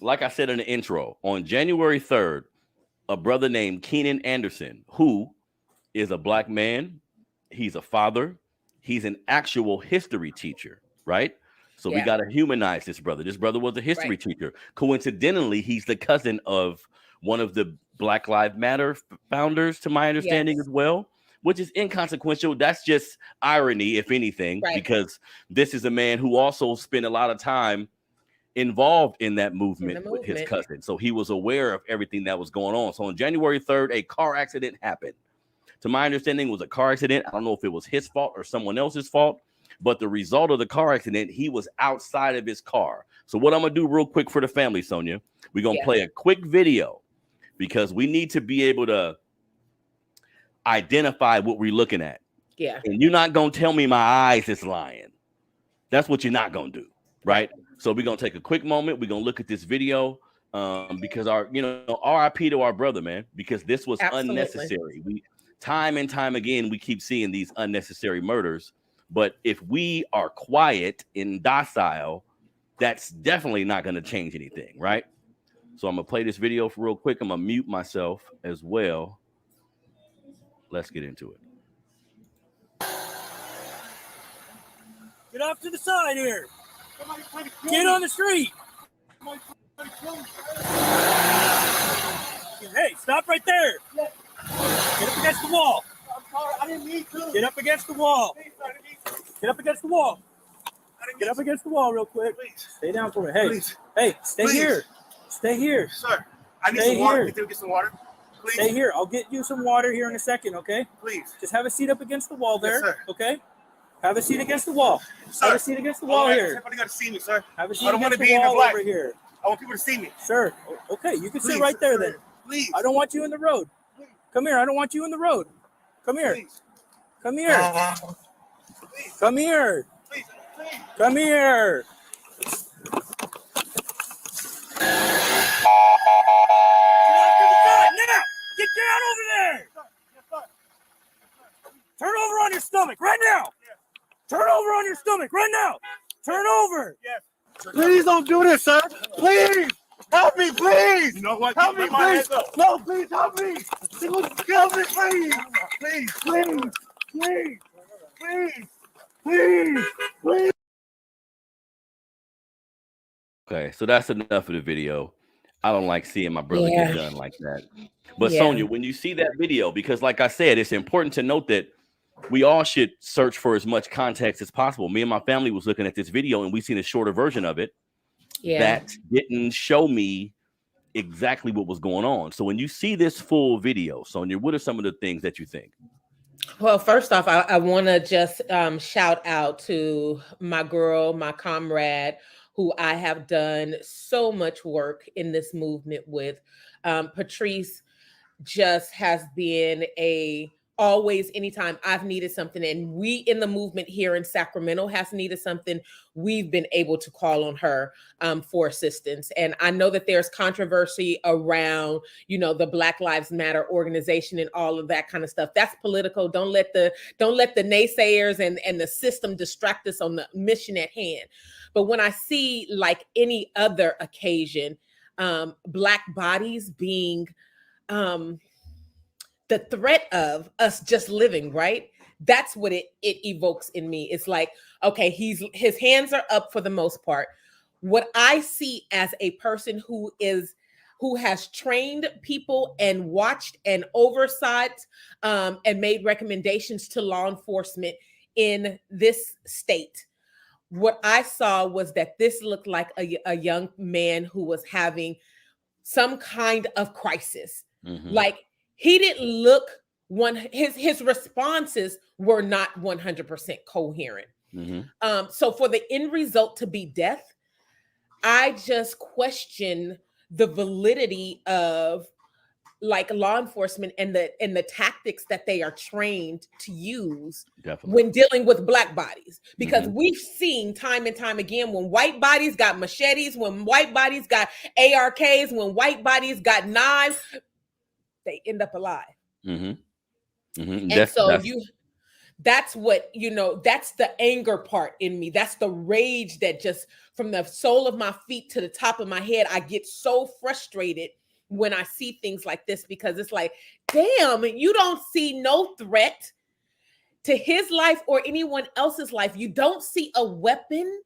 like I said in the intro, on January 3rd, a brother named Keenan Anderson, who is a black man, he's a father, he's an actual history teacher, right? So we got to humanize this brother. This brother was a history teacher. Coincidentally, he's the cousin of one of the Black Lives Matter founders, to my understanding, as well, which is inconsequential. That's just irony, if anything, because this is a man who also spent a lot of time involved in that movement with his cousin. So he was aware of everything that was going on. So on January 3rd, a car accident happened. To my understanding, it was a car accident. I don't know if it was his fault or someone else's fault, but the result of the car accident, he was outside of his car. So what I'm going to do real quick for the family, Sonia, we're going to play a quick video because we need to be able to identify what we're looking at. Yeah. And you're not going to tell me my eyes is lying. That's what you're not going to do, right? So we're going to take a quick moment. We're going to look at this video because RIP to our brother, man, because this was unnecessary. Time and time again, we keep seeing these unnecessary murders. But if we are quiet and docile, that's definitely not going to change anything, right? So I'm going to play this video for real quick. I'm going to mute myself as well. Let's get into it. Get off to the side here. Get on the street. Hey, stop right there. Get up against the wall. I didn't need to. Get up against the wall. Get up against the wall. Get up against the wall real quick. Please. Stay down for me. Hey, hey, stay here. Stay here. Sir, I need some water. Can you get some water? Please. Stay here. I'll get you some water here in a second, okay? Please. Just have a seat up against the wall there, yes, okay? Have a seat against the wall. Sir. Have a seat against the wall here. Everybody got to see me, sir. Have a seat I don't want against to the be in the wall black. over here. I want people to see me. Sir, okay, you can Please, sit right there then. Please. I don't want you in the road. Come here. I don't want you in the road. Come here. Please. Come here. Please. Come here. Please. Please. Come here. Get down over there. Turn over on your stomach right now. Turn over on your stomach right now. Turn over. Please don't do this, sir. Please. Help me, please. You know what? Help me, please. No, please help me. Help me, please. Please, please, please, please, please, please. Okay, so that's enough of the video. I don't like seeing my brother get done like that. But Sonia, when you see that video, because like I said, it's important to note that we all should search for as much context as possible. Me and my family was looking at this video and we seen a shorter version of it that didn't show me exactly what was going on. So when you see this full video, Sonia, what are some of the things that you think? Well, first off, I want to just shout out to my girl, my comrade, who I have done so much work in this movement with. Patrice just has been always, anytime I've needed something, and we in the movement here in Sacramento has needed something, we've been able to call on her for assistance. And I know that there's controversy around, the Black Lives Matter organization and all of that kind of stuff. That's political. Don't let the naysayers and the system distract us on the mission at hand. But when I see, like any other occasion, Black bodies being the threat of us just living, right? That's what it evokes in me. It's like, okay, his hands are up for the most part. What I see as a person who has trained people and watched and oversight and made recommendations to law enforcement in this state, what I saw was that this looked like a young man who was having some kind of crisis. Mm-hmm. Like, he didn't look his responses were not 100% coherent. Mm-hmm. So for the end result to be death, I just question the validity of like law enforcement and the tactics that they are trained to use when dealing with Black bodies. Because we've seen time and time again, when white bodies got machetes, when white bodies got ARKs, when white bodies got knives, they end up alive. Mm-hmm. Mm-hmm. And that's what, that's the anger part in me. That's the rage that just from the sole of my feet to the top of my head. I get so frustrated when I see things like this, because it's like, damn, you don't see no threat to his life or anyone else's life. You don't see a weapon.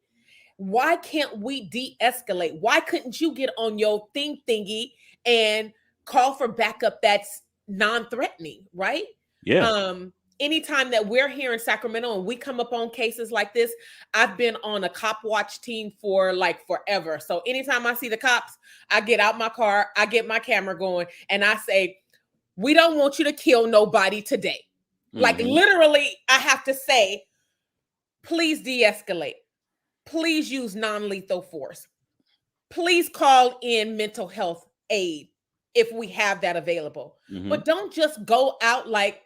Why can't we de-escalate? Why couldn't you get on your thingy and call for backup that's non-threatening, right? Yeah. Anytime that we're here in Sacramento and we come up on cases like this, I've been on a cop watch team for like forever. So anytime I see the cops, I get out my car, I get my camera going, and I say, we don't want you to kill nobody today. Like literally, I have to say, please de-escalate. Please use non-lethal force. Please call in mental health aid if we have that available. But don't just go out like,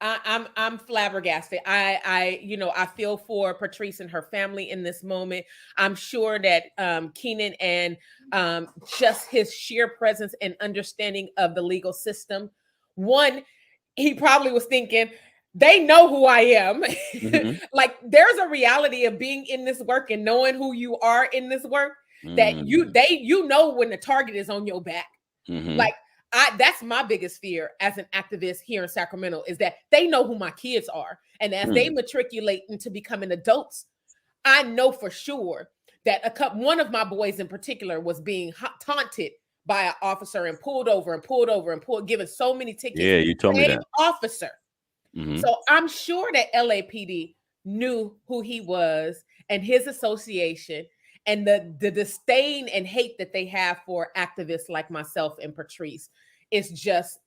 I'm flabbergasted. I feel for Patrice and her family in this moment. I'm sure that Keenan and just his sheer presence and understanding of the legal system. One, he probably was thinking, they know who I am. Like, there's a reality of being in this work and knowing who you are in this work, that you know when the target is on your back. Like, that's my biggest fear as an activist here in Sacramento, is that they know who my kids are. And as they matriculate into becoming adults, I know for sure that one of my boys in particular was being taunted by an officer and pulled over, given so many tickets. Yeah, you told me that. Officer. So I'm sure that LAPD knew who he was and his association, and the disdain and hate that they have for activists like myself and Patrice is just,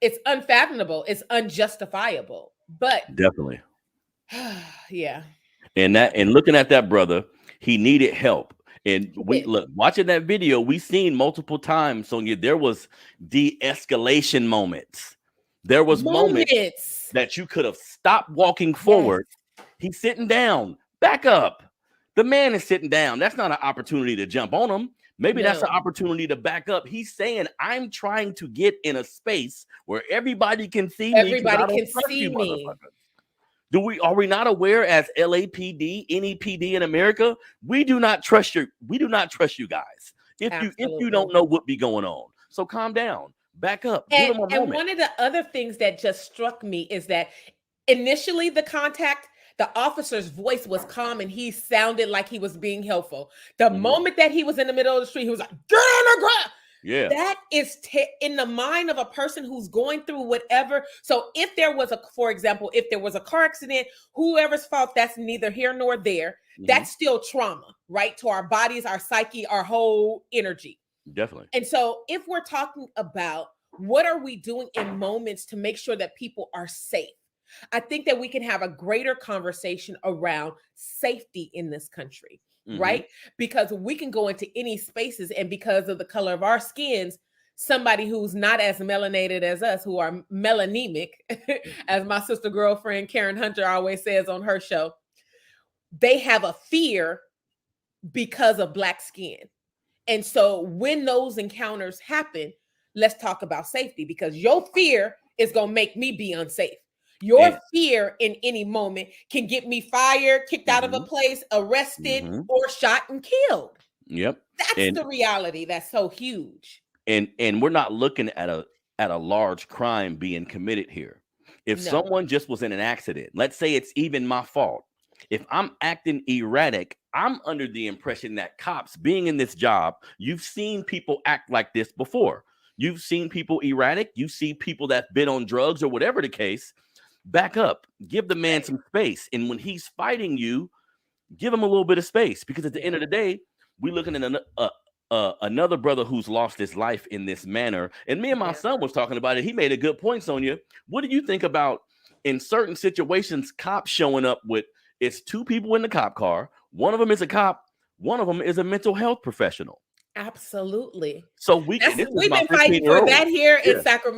it's unfathomable. It's unjustifiable. But definitely. Yeah. And looking at that brother, he needed help. And watching that video, we seen multiple times, Sonia, there was de-escalation moments. There was moments that you could have stopped walking forward. He's sitting down, back up. The man is sitting down. That's not an opportunity to jump on him. Maybe that's an opportunity to back up. He's saying, I'm trying to get in a space where everybody can see me. Everybody can see me. Are we not aware, as LAPD, any PD in America, we do not trust you guys. If you don't know what be going on. So calm down. Back up. And one of the other things that just struck me is that initially the officer's voice was calm and he sounded like he was being helpful. The moment that he was in the middle of the street, he was like, get on the ground. Yeah. That is in the mind of a person who's going through whatever. So if there was for example, if there was a car accident, whoever's fault, that's neither here nor there. That's still trauma, right? To our bodies, our psyche, our whole energy. Definitely. And so if we're talking about what are we doing in moments to make sure that people are safe, I think that we can have a greater conversation around safety in this country, right? Because we can go into any spaces, and because of the color of our skins, somebody who's not as melanated as us, who are melanemic, as my sister girlfriend Karen Hunter always says on her show, they have a fear because of Black skin. And so when those encounters happen, let's talk about safety, because your fear is going to make me be unsafe. Your fear in any moment can get me fired, kicked out of a place, arrested, or shot and killed. Yep. That's the reality that's so huge. And we're not looking at a large crime being committed here. If someone just was in an accident, let's say it's even my fault. If I'm acting erratic, I'm under the impression that cops, being in this job, you've seen people act like this before. You've seen people erratic. You see people that's been on drugs or whatever the case. Back up. Give the man some space. And when he's fighting you, give him a little bit of space. Because at the end of the day, we're looking at another brother who's lost his life in this manner. And me and my son was talking about it. He made a good point, Sonia. What do you think about, in certain situations, cops showing up with, it's two people in the cop car. One of them is a cop. One of them is a mental health professional. Absolutely. So we've been fighting for that here in Sacramento.